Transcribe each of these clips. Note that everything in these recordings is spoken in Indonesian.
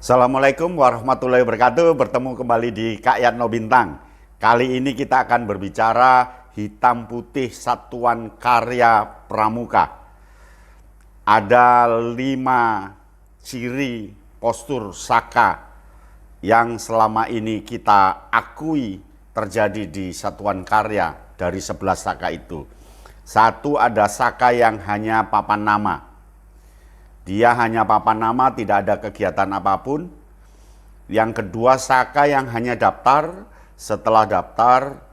Assalamualaikum warahmatullahi wabarakatuh. Bertemu kembali di Kak Yatno Bintang. Kali ini kita akan berbicara hitam putih satuan karya pramuka. Ada 5 ciri postur Saka yang selama ini kita akui terjadi di satuan karya dari 11 Saka itu. Satu, ada Saka yang hanya papan nama. Dia hanya papan nama, tidak ada kegiatan apapun. Yang kedua, Saka yang hanya daftar. Setelah daftar,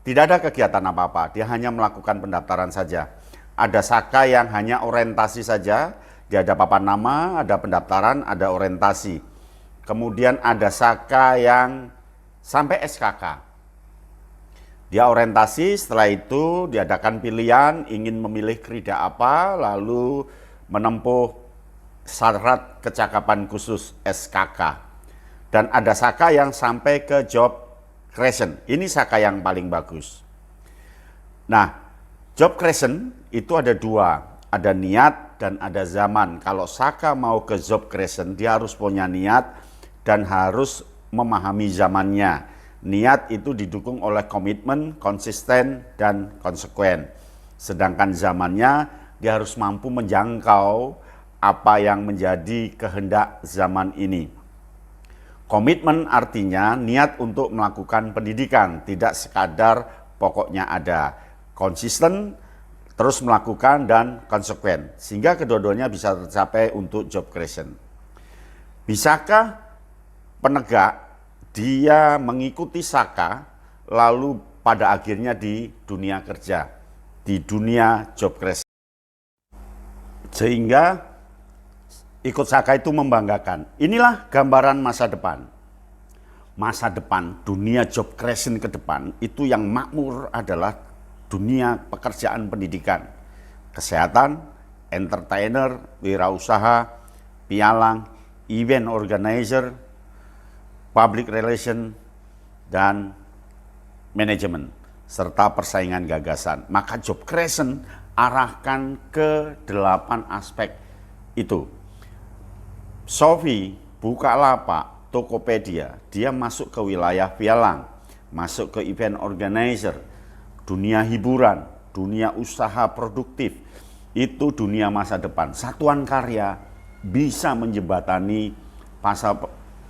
tidak ada kegiatan apa-apa. Dia hanya melakukan pendaftaran saja. Ada Saka yang hanya orientasi saja. Dia ada papan nama, ada pendaftaran, ada orientasi. Kemudian ada Saka yang sampai SKK. Dia orientasi, setelah itu diadakan pilihan, ingin memilih krida apa, lalu menempuh syarat kecakapan khusus SKK. Dan ada Saka yang sampai ke job creation. Ini Saka yang paling bagus. Nah, job creation itu ada 2. Ada niat dan ada zaman. Kalau Saka mau ke job creation, dia harus punya niat dan harus memahami zamannya. Niat itu didukung oleh komitmen, konsisten, dan konsekuen. Sedangkan zamannya, dia harus mampu menjangkau apa yang menjadi kehendak zaman ini. Komitmen artinya niat untuk melakukan pendidikan, tidak sekadar pokoknya ada. Konsisten, terus melakukan, dan konsekuen. Sehingga kedua-duanya bisa tercapai untuk job creation. Bisakah penegak dia mengikuti Saka lalu pada akhirnya di dunia kerja, di dunia job creation? Sehingga ikut Saka itu membanggakan. Inilah gambaran masa depan. Masa depan dunia job creation ke depan itu yang makmur adalah dunia pekerjaan pendidikan, kesehatan, entertainer, wirausaha, pialang, event organizer, public relation, dan manajemen, serta persaingan gagasan. Maka job creation arahkan ke 8 aspek itu. Shopee, Bukalapak, Tokopedia, dia masuk ke wilayah pialang, masuk ke event organizer, dunia hiburan, dunia usaha produktif. Itu dunia masa depan. Satuan karya bisa menjembatani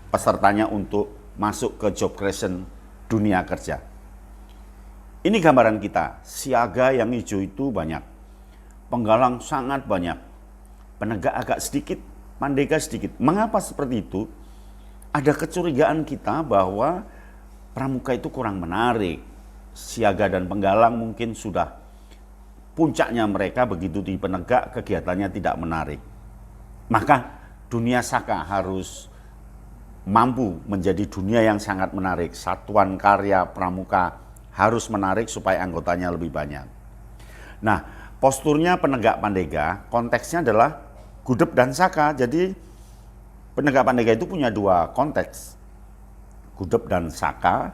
pesertanya untuk masuk ke job creation dunia kerja. Ini gambaran kita. Siaga yang hijau itu banyak. Penggalang sangat banyak, penegak agak sedikit, Mandega sedikit. Mengapa seperti itu? Ada kecurigaan kita bahwa pramuka itu kurang menarik. Siaga dan penggalang mungkin sudah puncaknya mereka, begitu di penegak kegiatannya tidak menarik. Maka dunia Saka harus mampu menjadi dunia yang sangat menarik. Satuan karya pramuka harus menarik supaya anggotanya lebih banyak. Nah, posturnya penegak Pandega, konteksnya adalah gudeg dan Saka. Jadi penegak Pandega itu punya 2 konteks. Gudeg dan Saka,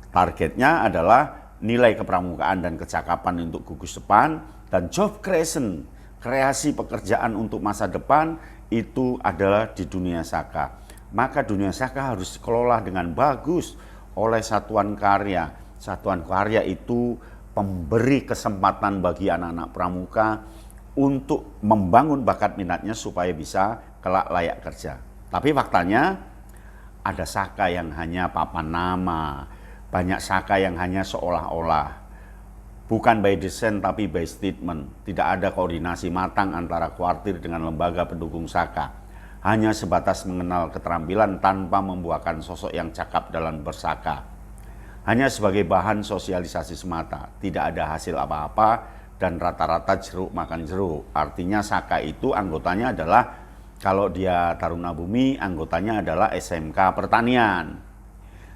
targetnya adalah nilai kepramukaan dan kecakapan untuk gugus depan, dan job creation, kreasi pekerjaan untuk masa depan, itu adalah di dunia Saka. Maka dunia Saka harus dikelola dengan bagus oleh satuan karya. Satuan karya itu pemberi kesempatan bagi anak-anak pramuka untuk membangun bakat minatnya supaya bisa kelak layak kerja. Tapi faktanya ada Saka yang hanya papan nama, banyak Saka yang hanya seolah-olah, bukan by design tapi by statement. Tidak ada koordinasi matang antara kuartir dengan lembaga pendukung Saka. Hanya sebatas mengenal keterampilan tanpa membuahkan sosok yang cakap dalam bersaka. Hanya sebagai bahan sosialisasi semata, tidak ada hasil apa-apa, dan rata-rata jeruk makan jeruk. Artinya Saka itu anggotanya adalah, kalau dia Taruna Bumi, anggotanya adalah SMK Pertanian.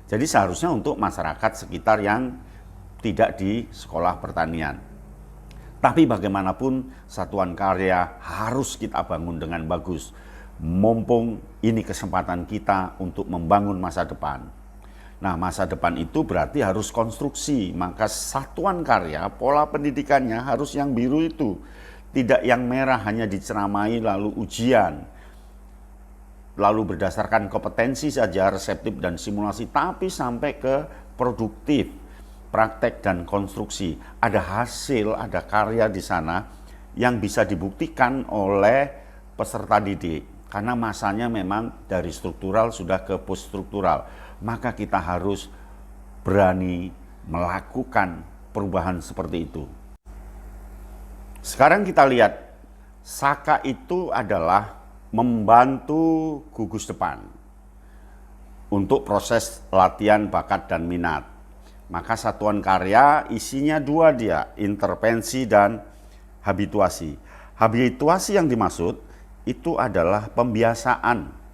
Jadi seharusnya untuk masyarakat sekitar yang tidak di sekolah pertanian. Tapi bagaimanapun satuan karya harus kita bangun dengan bagus. Mumpung ini kesempatan kita untuk membangun masa depan. Nah, masa depan itu berarti harus konstruksi. Maka satuan karya, pola pendidikannya harus yang biru itu. Tidak yang merah hanya diceramai lalu ujian. lalu berdasarkan kompetensi saja, reseptif dan simulasi, tapi sampai ke produktif, praktek dan konstruksi. Ada hasil, ada karya di sana yang bisa dibuktikan oleh peserta didik. Karena masanya memang dari struktural sudah ke post struktural. Maka kita harus berani melakukan perubahan seperti itu. Sekarang kita lihat, Saka itu adalah membantu gugus depan untuk proses latihan bakat dan minat. Maka satuan karya isinya dua dia, intervensi dan habituasi. Habituasi yang dimaksud itu adalah pembiasaan.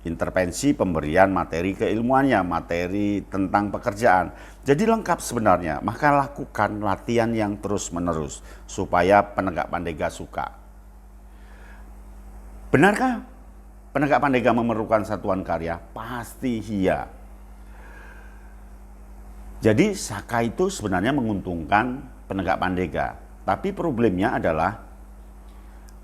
Intervensi pemberian materi keilmuannya, materi tentang pekerjaan. Jadi lengkap sebenarnya, maka lakukan latihan yang terus-menerus supaya penegak pandega suka. Benarkah penegak pandega memerlukan satuan karya? Pasti iya. Jadi Saka itu sebenarnya menguntungkan penegak pandega. Tapi problemnya adalah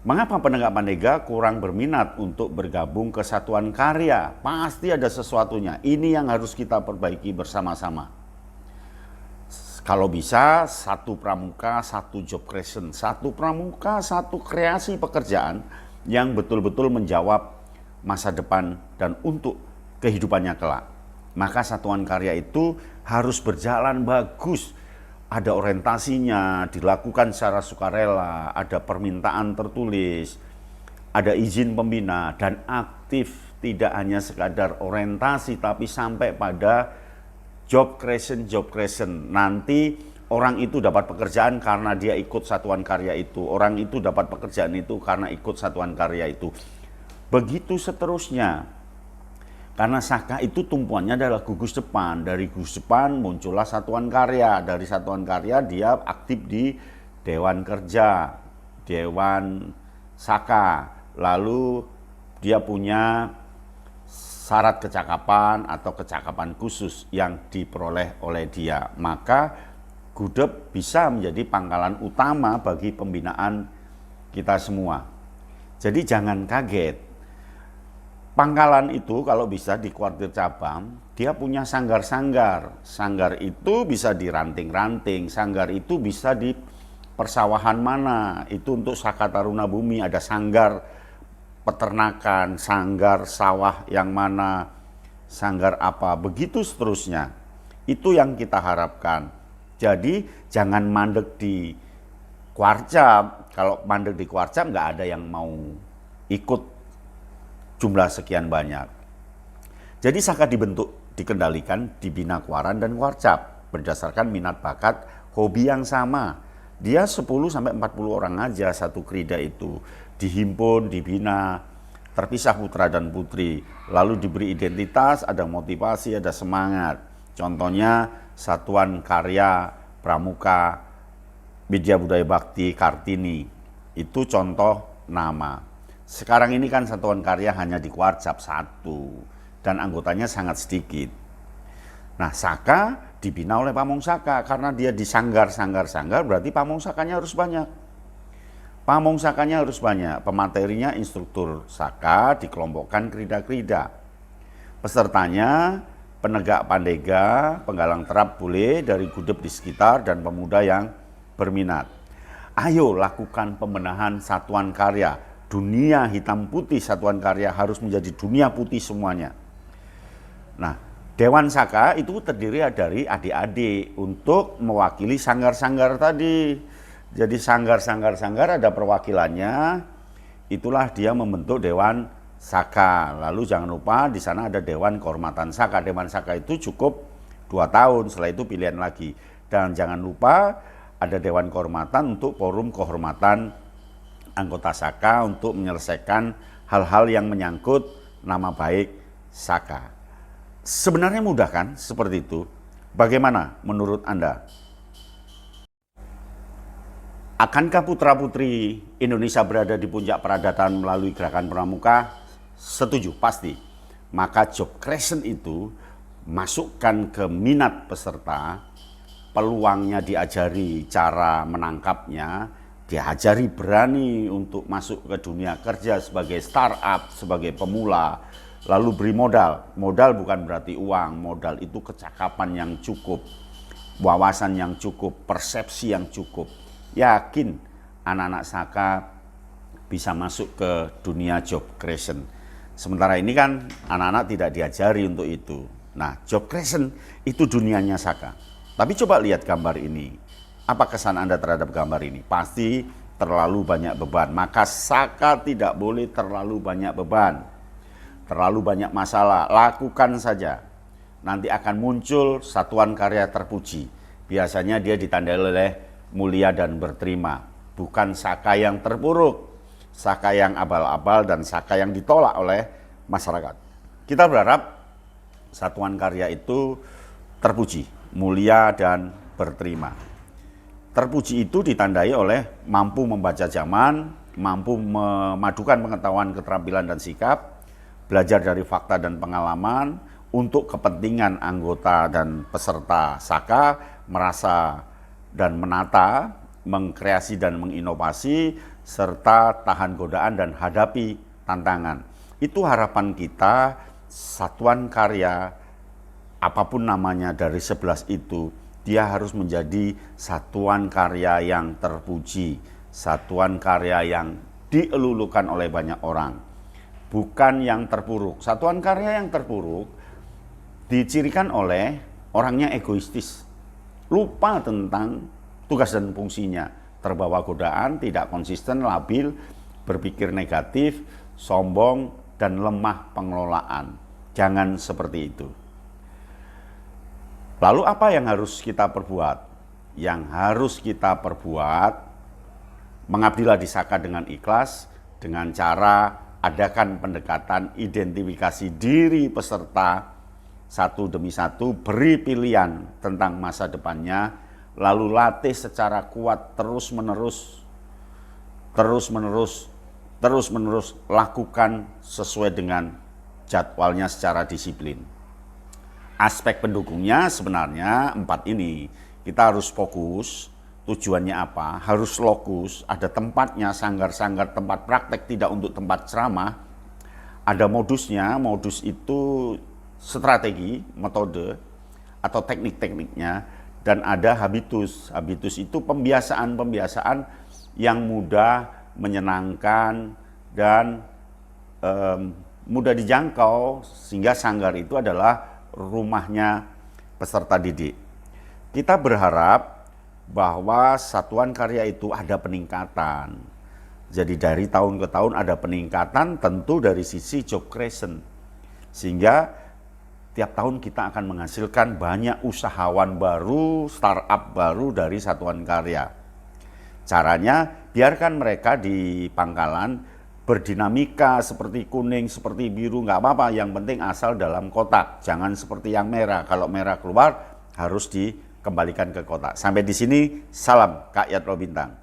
mengapa penegak pandega kurang berminat untuk bergabung ke satuan karya? Pasti ada sesuatunya. Ini yang harus kita perbaiki bersama-sama. Kalau bisa, satu pramuka, satu job creation. Satu pramuka, satu kreasi pekerjaan yang betul-betul menjawab masa depan dan untuk kehidupannya kelak. Maka satuan karya itu harus berjalan bagus. Ada orientasinya, dilakukan secara sukarela, ada permintaan tertulis, ada izin pembina, dan aktif, tidak hanya sekadar orientasi, tapi sampai pada job creation. Nanti orang itu dapat pekerjaan karena dia ikut satuan karya itu. Orang itu dapat pekerjaan itu karena ikut satuan karya itu. Begitu seterusnya. Karena Saka itu tumpuannya adalah gugus depan. Dari gugus depan muncullah satuan karya. Dari satuan karya dia aktif di Dewan Kerja, Dewan Saka. Lalu dia punya syarat kecakapan atau kecakapan khusus yang diperoleh oleh dia. Maka Gudep bisa menjadi pangkalan utama bagi pembinaan kita semua. Jadi jangan kaget. Pangkalan itu kalau bisa di kuartir cabang, dia punya sanggar-sanggar. Sanggar itu bisa di ranting-ranting, sanggar itu bisa di persawahan mana. Itu untuk Saka Taruna Bumi, ada sanggar peternakan, sanggar sawah yang mana, sanggar apa, begitu seterusnya. Itu yang kita harapkan. Jadi jangan mandek di Kuarcap. Kalau mandek di Kuarcap nggak ada yang mau ikut jumlah sekian banyak. Jadi Saka dibentuk, dikendalikan, dibina Kuaran dan Kuarcap berdasarkan minat bakat, hobi yang sama. Dia 10-40 orang aja satu krida itu. Dihimpun, dibina, terpisah putra dan putri. Lalu diberi identitas, ada motivasi, ada semangat. Contohnya Satuan Karya Pramuka Widya Budaya Bakti Kartini. Itu contoh nama. Sekarang ini kan satuan karya hanya di Kuarcap 1 dan anggotanya sangat sedikit. Nah, Saka dibina oleh Pamong Saka karena dia di sanggar-sanggar berarti Pamong Sakanya harus banyak. Pamong Sakanya harus banyak. Pematerinya instruktur Saka dikelompokkan krida-krida. Pesertanya penegak pandega, penggalang terap boleh dari Gudep di sekitar dan pemuda yang berminat. Ayo lakukan pembenahan satuan karya. Dunia hitam putih satuan karya harus menjadi dunia putih semuanya. Nah, Dewan Saka itu terdiri dari adik-adik untuk mewakili sanggar-sanggar tadi. Jadi sanggar-sanggar ada perwakilannya. Itulah dia membentuk Dewan Saka. Lalu jangan lupa di sana ada Dewan Kehormatan Saka. Dewan Saka itu cukup 2 tahun, setelah itu pilihan lagi. Dan jangan lupa ada Dewan Kehormatan untuk forum kehormatan anggota Saka untuk menyelesaikan hal-hal yang menyangkut nama baik Saka. Sebenarnya mudah kan seperti itu? Bagaimana menurut Anda? Akankah putra-putri Indonesia berada di puncak peradatan melalui gerakan pramuka? Setuju, pasti. Maka job creation itu masukkan ke minat peserta, peluangnya diajari cara menangkapnya, diajari berani untuk masuk ke dunia kerja sebagai startup, sebagai pemula, lalu beri modal. Modal bukan berarti uang, modal itu kecakapan yang cukup, wawasan yang cukup, persepsi yang cukup. Yakin anak-anak Saka bisa masuk ke dunia job creation. Sementara ini kan anak-anak tidak diajari untuk itu. Nah, job creation itu dunianya Saka. Tapi coba lihat gambar ini. Apa kesan Anda terhadap gambar ini? Pasti terlalu banyak beban. Maka Saka tidak boleh terlalu banyak beban. Terlalu banyak masalah. Lakukan saja. Nanti akan muncul satuan karya terpuji. Biasanya dia ditandai oleh mulia dan berterima. Bukan Saka yang terpuruk, Saka yang abal-abal, dan Saka yang ditolak oleh masyarakat. Kita berharap satuan karya itu terpuji, mulia, dan berterima. Terpuji itu ditandai oleh mampu membaca zaman, mampu memadukan pengetahuan, keterampilan, dan sikap, belajar dari fakta dan pengalaman untuk kepentingan anggota dan peserta Saka, merasa dan menata, mengkreasi dan menginovasi, serta tahan godaan dan hadapi tantangan. Itu harapan kita, satuan karya apapun namanya dari 11 itu, dia harus menjadi satuan karya yang terpuji, satuan karya yang dielulukan oleh banyak orang, bukan yang terpuruk. Satuan karya yang terpuruk dicirikan oleh orangnya egoistis, lupa tentang tugas dan fungsinya, terbawa godaan, tidak konsisten, labil, berpikir negatif, sombong, dan lemah pengelolaan. Jangan seperti itu. Lalu apa yang harus kita perbuat? Yang harus kita perbuat, mengabdilah di Saka dengan ikhlas, dengan cara adakan pendekatan identifikasi diri peserta satu demi satu, beri pilihan tentang masa depannya, lalu latih secara kuat terus-menerus, lakukan sesuai dengan jadwalnya secara disiplin. Aspek pendukungnya sebenarnya 4 ini. Kita harus fokus, tujuannya apa, harus lokus, ada tempatnya, sanggar-sanggar tempat praktek, tidak untuk tempat ceramah. Ada modusnya, modus itu strategi, metode, atau teknik-tekniknya, dan ada habitus. Habitus itu pembiasaan-pembiasaan yang mudah, menyenangkan, dan mudah dijangkau, sehingga sanggar itu adalah rumahnya peserta didik. Kita berharap bahwa satuan karya itu ada peningkatan. Jadi dari tahun ke tahun ada peningkatan, tentu dari sisi job creation. Sehingga tiap tahun kita akan menghasilkan banyak usahawan baru, startup baru dari satuan karya. Caranya biarkan mereka di pangkalan berdinamika, seperti kuning, seperti biru, nggak apa-apa, yang penting asal dalam kotak. Jangan seperti yang merah, kalau merah keluar harus dikembalikan ke kotak. Sampai di sini, salam Kak Yatro Bintang.